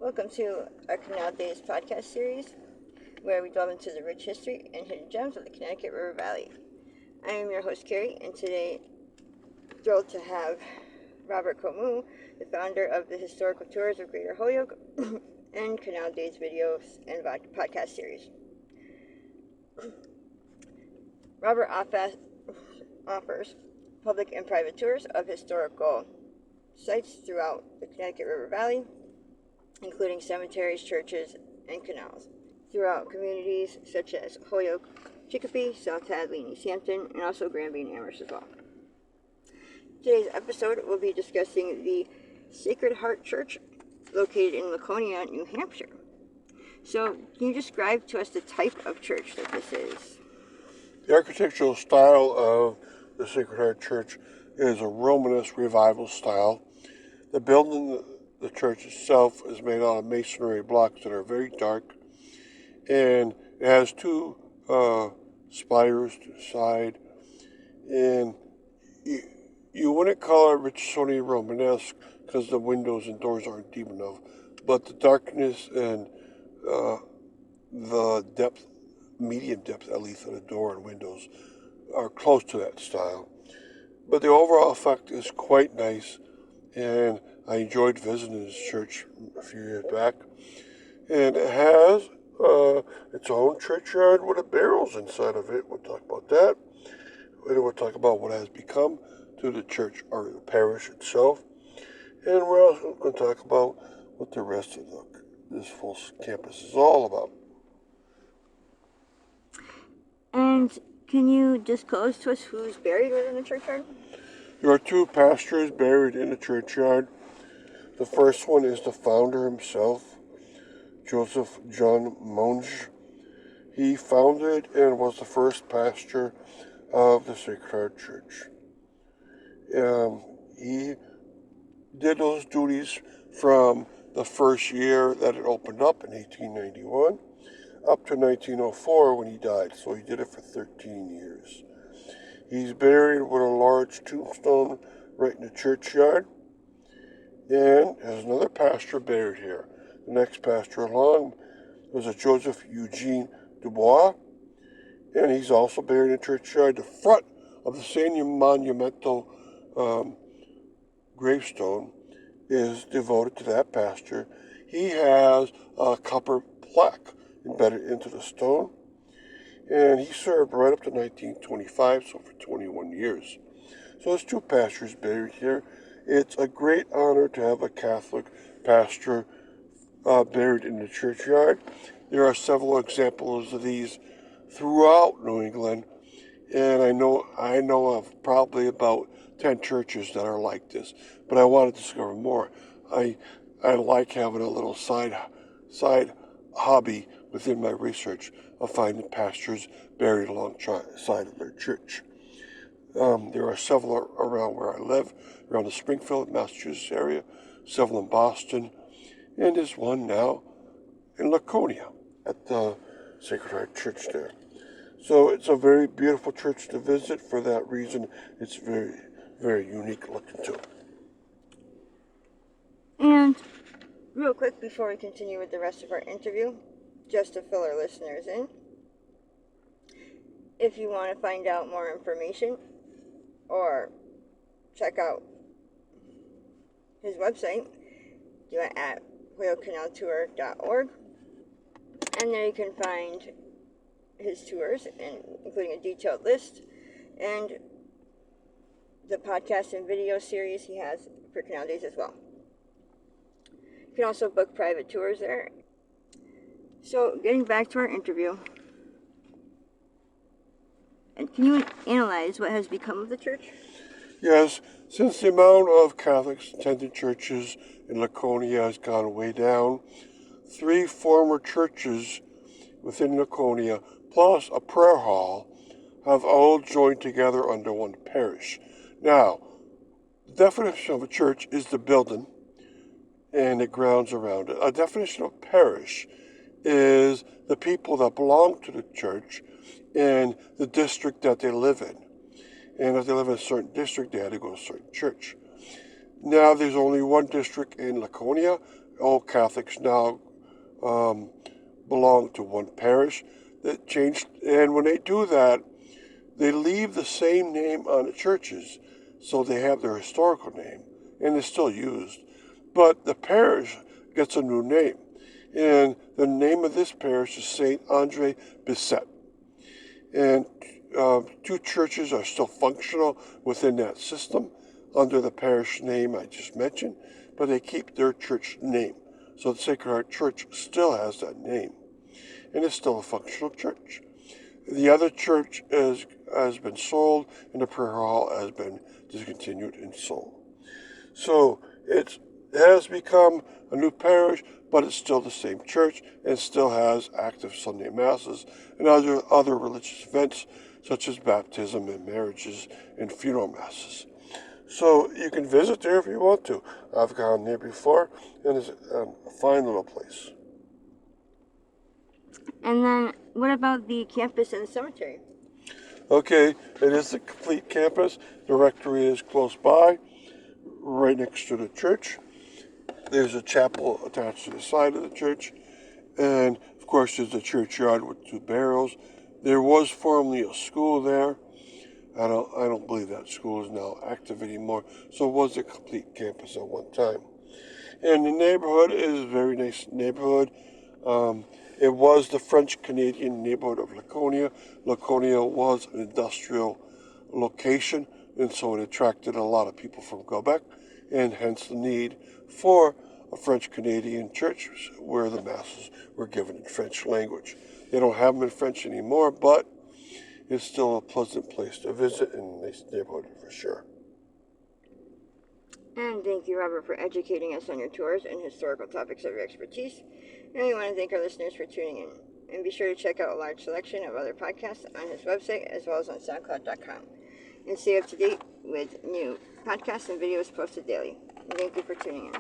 Welcome to our Canal Days podcast series, where we delve into the rich history and hidden gems of the Connecticut River Valley. I am your host, Carrie, and today I'm thrilled to have Robert Comu, the founder of the Historical Tours of Greater Holyoke and Canal Days videos and podcast series. Robert offers public and private tours of historical sites throughout the Connecticut River Valley, including cemeteries, churches, and canals, throughout communities such as Holyoke, Chicopee, South Hadley, and East Hampton, and also Granby and Amherst as well. Today's episode will be discussing the Sacred Heart Church located in Laconia, New Hampshire. So, can you describe to us the type of church that this is? The architectural style of the Sacred Heart Church is a Romanesque revival style. The building, the church itself, is made out of masonry blocks that are very dark, and it has two spires to the side, and you wouldn't call it Richardsonian Romanesque because the windows and doors aren't deep enough, but the darkness and the depth, medium depth at least, of the door and windows are close to that style. But the overall effect is quite nice, and I enjoyed visiting this church a few years back. And it has its own churchyard with the barrels inside of it. We'll talk about that. And we'll talk about what has become to the church or the parish itself. And we're also going to talk about what the rest of this full campus is all about. And can you disclose to us who's buried within the churchyard? There are two pastors buried in the churchyard. The first one is the founder himself, Joseph John Monge. He founded and was the first pastor of the Sacred Heart Church. He did those duties from the first year that it opened up in 1891 up to 1904 when he died, so he did it for 13 years. He's buried with a large tombstone right in the churchyard, and there's another pastor buried here. The next pastor along was a Joseph Eugene Dubois, and he's also buried in the churchyard. The front of the same monumental gravestone is devoted to that pastor. He has a copper plaque embedded into the stone, and he served right up to 1925, so for 21 years. So there's two pastors buried here. It's a great honor to have a Catholic pastor buried in the churchyard. There are several examples of these throughout New England, and I know of probably about 10 churches that are like this, but I want to discover more. I like having a little side hobby within my research of finding pastors buried alongside of their church. There are several around where I live, around the Springfield, Massachusetts area, several in Boston, and there's one now in Laconia at the Sacred Heart Church there. So it's a very beautiful church to visit. For that reason, it's very, very unique looking too. And real quick before we continue with the rest of our interview, just to fill our listeners in, if you want to find out more information or check out his website, do it at holyokecanaltour.org, and there you can find his tours, including a detailed list and the podcast and video series he has for Canal Days as well. You can also book private tours there. So, getting back to our interview, and can you analyze what has become of the church? Yes, since the amount of Catholics attending churches in Laconia has gone way down, 3 former churches within Laconia, plus a prayer hall, have all joined together under one parish. Now, the definition of a church is the building and the grounds around it. A definition of parish is the people that belong to the church and the district that they live in. And if they live in a certain district, they had to go to a certain church. Now there's only one district in Laconia, all Catholics now belong to one parish. That changed, and when they do that, they leave the same name on the churches, so they have their historical name, and it's still used. But the parish gets a new name, and the name of this parish is Saint Andre Bicêtre. And two churches are still functional within that system under the parish name I just mentioned, but they keep their church name. So the Sacred Heart Church still has that name, and it's still a functional church. The other church has been sold, and the prayer hall has been discontinued and sold. So it has become a new parish, but it's still the same church, and still has active Sunday masses and other religious events such as baptism and marriages and funeral masses. So you can visit there if you want to. I've gone there before, and it's a fine little place. And then, what about the campus and the cemetery? Okay, it is a complete campus. The rectory is close by, right next to the church. There's a chapel attached to the side of the church, and of course there's a churchyard with 2 burials. There was formerly a school there. I don't believe that school is now active anymore, so it was a complete campus at one time. And the neighborhood is a very nice neighborhood. It was the French-Canadian neighborhood of Laconia. Laconia was an industrial location, and so it attracted a lot of people from Quebec, and hence the need for a French-Canadian church where the masses were given in French language. They don't have them in French anymore, but it's still a pleasant place to visit and a nice neighborhood for sure. And thank you, Robert, for educating us on your tours and historical topics of your expertise. And we want to thank our listeners for tuning in. And be sure to check out a large selection of other podcasts on his website as well as on SoundCloud.com. And stay up to date with new podcasts and videos posted daily. And thank you for tuning in.